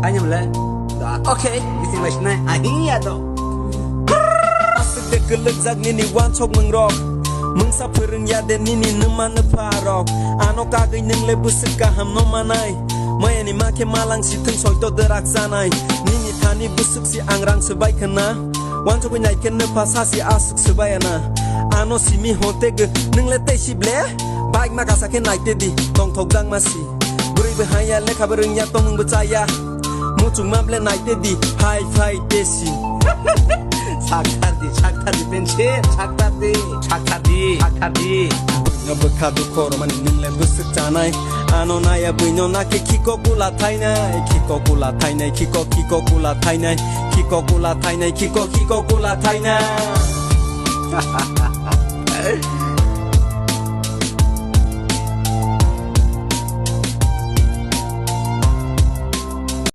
아니면 오케이 미팅 마시네 아니야도 아스데 글럭작 니니 완촉 능록 뭉사 푸릉야 데 니니 느마느 파록 아노까그 능레 부스까 함노마나이 마야니 마케 말랑시 등소이도 드락사나이 니니 타니 부스ksi 앙랑 스바이크나 완촉은 야이켄느 파사시 아스크 스바야나 아노 시미 호테그 능레 테시블레 바이크 마가사케 나이테디 동톡장 마시 브리브 하야 레카브릉야 똥능 부짜야 무중 맘블레 나이테디 하이파이 데시 착타디 벤치 착타디 Nabakadu koroman ningle busuk tanai ano naya bunyo nake kiko kula tainai kiko kula tainai kiko kula tainai kiko kula tainai kiko kula tainai